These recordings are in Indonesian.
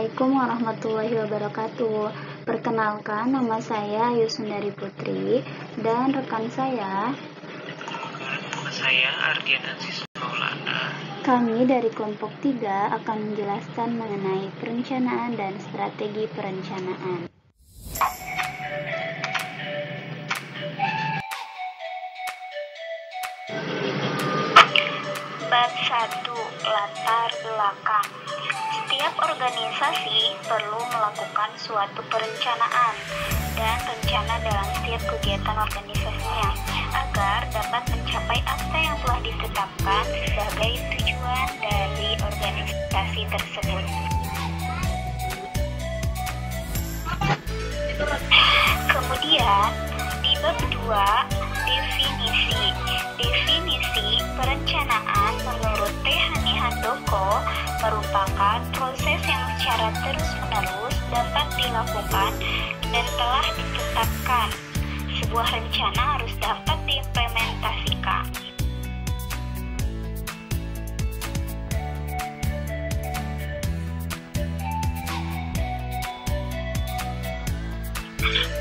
Assalamualaikum warahmatullahi wabarakatuh. Perkenalkan, nama saya Yusundari Putri dan rekan saya. Nama saya Ardian Aziz Maulana. Kami dari kelompok 3 akan menjelaskan mengenai perencanaan dan strategi perencanaan. Bab 1. Latar belakang. Setiap organisasi perlu melakukan suatu perencanaan dan rencana dalam setiap kegiatan organisasinya agar dapat mencapai apa yang telah ditetapkan sebagai tujuan dari organisasi tersebut. Kemudian, di bab 2, Definisi perencanaan menurut T. Hani Handoko merupakan proses yang secara terus-menerus dapat dilakukan dan telah ditetapkan. Sebuah rencana harus dapat diimplementasikan.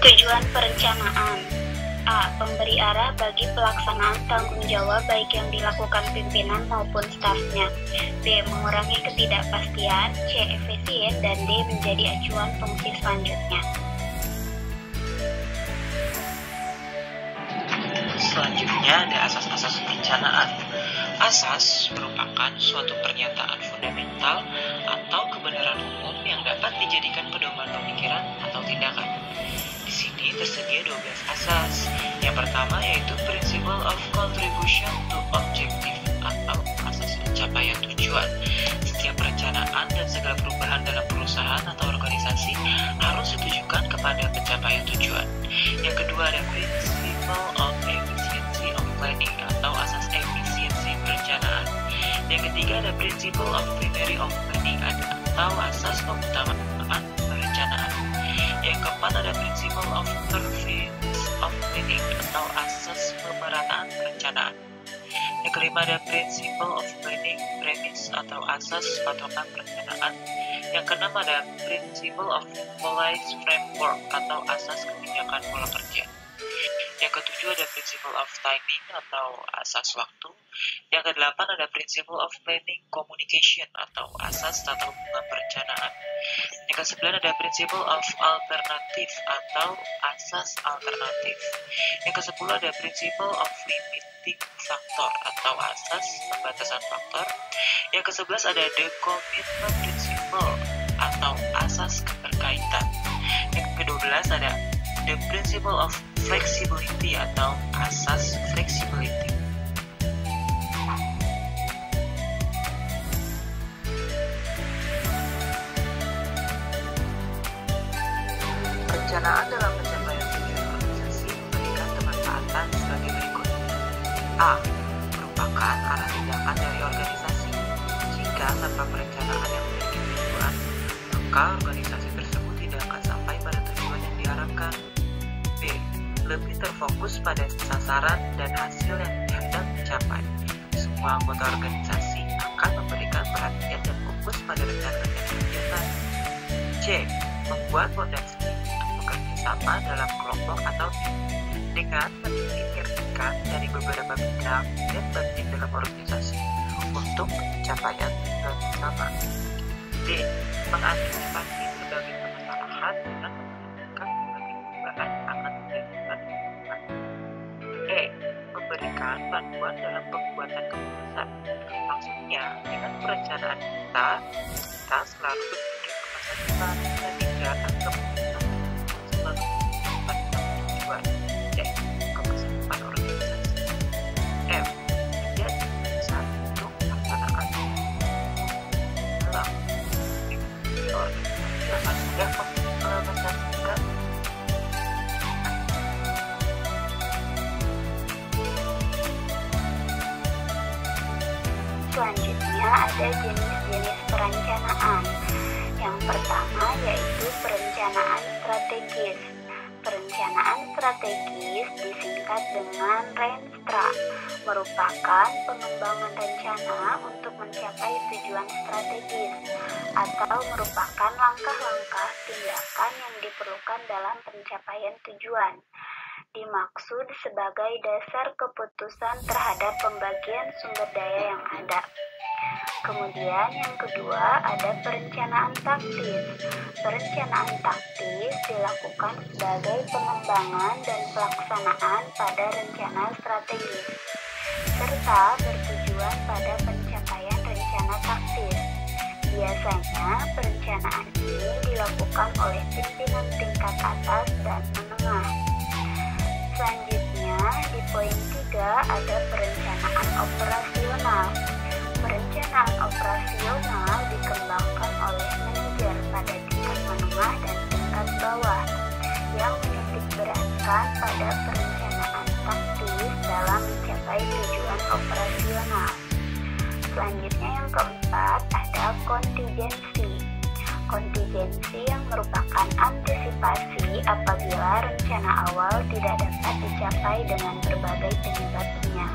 Tujuan perencanaan. A. Pemberi arah bagi pelaksanaan tanggung jawab baik yang dilakukan pimpinan maupun stafnya. B. Mengurangi ketidakpastian. C. Efisien. Dan D. Menjadi acuan fungsi selanjutnya. Selanjutnya ada asas-asas perencanaan. Asas merupakan suatu pernyataan fundamental atau kebenaran umum yang dapat dijadikan pedoman pemikiran atau tindakan. Di sini tersedia 12 asas. Yang pertama yaitu Principle of Contribution to Objective atau asas pencapaian tujuan. Setiap perencanaan dan segala perubahan dalam perusahaan atau organisasi harus ditujukan kepada pencapaian tujuan. Yang kedua ada Principle of Efficiency of Planning atau asas efisiensi perencanaan. Yang ketiga ada Principle of Primary of Planning atau asas pengutamaan perencanaan. Yang keempat ada Principle of Preference of Planning atau asas pemerataan perencanaan. Yang kelima ada Principle of Planning Premise atau asas patokan perencanaan. Yang keenam ada Principle of Policy Framework atau asas kebijakan pola kerja. Yang ketujuh ada Principle of Timing atau asas waktu. Yang kedelapan ada Principle of Planning Communication atau asas tata hubungan perencanaan. Yang kesembilan ada Principle of Alternative atau asas alternatif. Yang kesepuluh ada Principle of Limiting Factor atau asas pembatasan faktor. Yang kesebelas ada The Commitment Principle atau asas keterkaitan. Yang ke-12 ada The Principle of Flexibility atau asas flexibility. Perencanaan dalam pencapaian tujuan organisasi memberikan kemanfaatan sebagai berikut. A. Merupakan arah tindakan dari organisasi. Jika tanpa perencanaan yang memiliki tujuan, maka organisasi tersebut tidak akan sampai pada tujuan yang diharapkan. B. Lebih terfokus pada sasaran dan hasil yang hendak dicapai. Semua anggota organisasi akan memberikan perhatian dan fokus pada rencana-rencana kegiatan. C. Membuat fondasi bekerja sama dalam kelompok atau tim dengan mengintegrasikan dari beberapa bidang dan bagian dalam organisasi untuk pencapaian tujuan bersama. D. Mengantisipasi berbagai permasalahan dengan memperhatikan berbagai perubahan yang akan terjadi. E. Memberikan bantuan dalam pembuatan keputusan. Maksudnya, dengan perencanaan kita selalu berpikir ke masa depan dan tidak akan keputusan selalu tujuan yaitu ke masa depan organisasi. F. Menjadi keputusan untuk melaksanakan dalam organisasi akan mudah mengimplementasikan. Selanjutnya ada jenis-jenis perencanaan. Yang pertama yaitu perencanaan strategis. Perencanaan strategis disingkat dengan Renstra, merupakan pengembangan rencana untuk mencapai tujuan strategis atau merupakan langkah-langkah tindakan yang diperlukan dalam pencapaian tujuan. Dimaksud sebagai dasar keputusan terhadap pembagian sumber daya yang ada. Kemudian yang kedua ada perencanaan taktis. Perencanaan taktis dilakukan sebagai pengembangan dan pelaksanaan pada rencana strategis, serta bertujuan pada pencapaian rencana taktis. Biasanya perencanaan ini dilakukan oleh pimpinan tingkat atas dan menengah. Selanjutnya di poin 3 ada perencanaan operasional. Perencanaan operasional dikembangkan oleh manajer pada tingkat menengah dan tingkat bawah yang menitikberatkan pada perencanaan taktis dalam mencapai tujuan operasional. Selanjutnya yang keempat ada kontingensi. Kontingensi yang merupakan antisipasi apabila rencana awal tidak dapat dicapai dengan berbagai penyebabnya.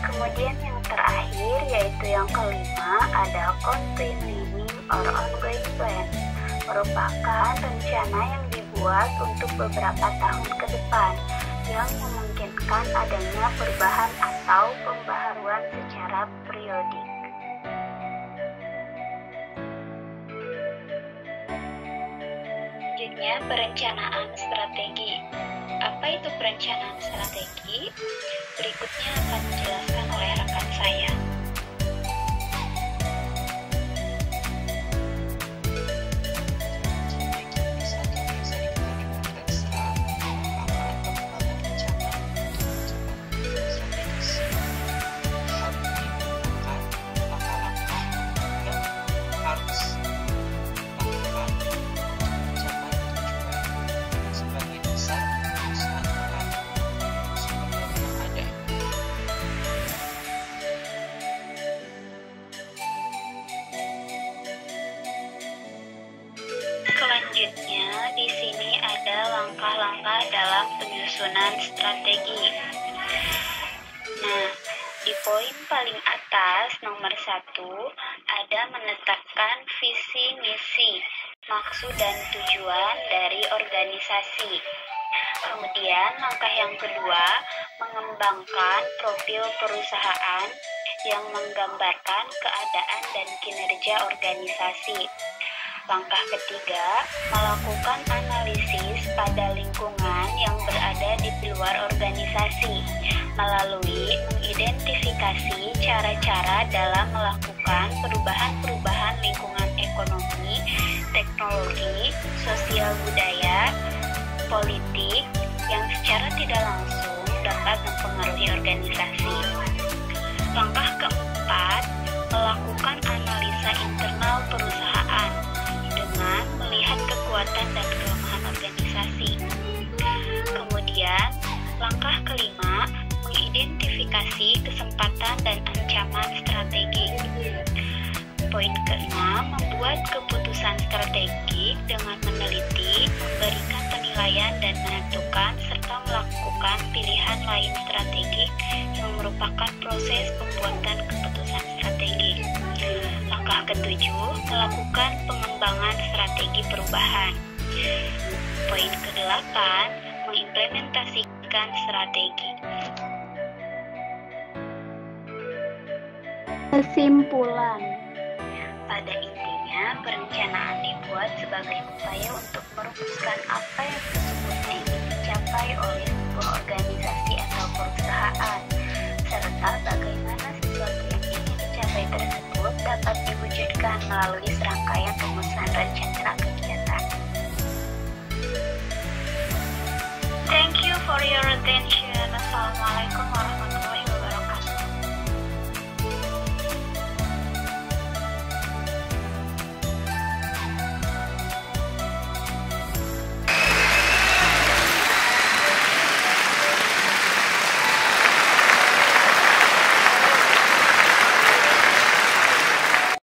Kemudian yang terakhir yaitu yang kelima ada continuing or ongoing plan, merupakan rencana yang dibuat untuk beberapa tahun ke depan yang memungkinkan adanya perubahan atau pembaharuan secara periodik. Selanjutnya perencanaan strategi. Apa itu perencanaan strategi? Berikutnya akan dijelaskan oleh rekan saya. Selanjutnya, di sini ada langkah-langkah dalam penyusunan strategi. Nah, di poin paling atas nomor 1 ada menetapkan visi misi, maksud dan tujuan dari organisasi. Kemudian langkah yang kedua, mengembangkan profil perusahaan yang menggambarkan keadaan dan kinerja organisasi. Langkah ketiga, melakukan analisis pada lingkungan yang berada di luar organisasi melalui mengidentifikasi cara-cara dalam melakukan perubahan-perubahan lingkungan ekonomi, teknologi, sosial budaya, politik yang secara tidak langsung dapat mempengaruhi organisasi. Langkah keempat, melakukan analisa internal perusahaan dengan melihat kekuatan dan kelemahan organisasi. Kemudian, langkah kelima, mengidentifikasi kesempatan dan ancaman strategi. Poin keenam, membuat keputusan strategik dengan meneliti, memberikan penilaian dan menentukan serta melakukan pilihan lain strategik yang merupakan proses pembuatan keputusan strategik. Langkah ketujuh, melakukan pengembangan strategi perubahan. Poin ke-8, mengimplementasikan strategi. Kesimpulan. Pada intinya, perencanaan dibuat sebagai upaya untuk merumuskan apa yang sesungguhnya ingin dicapai oleh sebuah organisasi atau perusahaan, serta bagaimana sesuatu yang ingin dicapai tersebut dapat diwujudkan melalui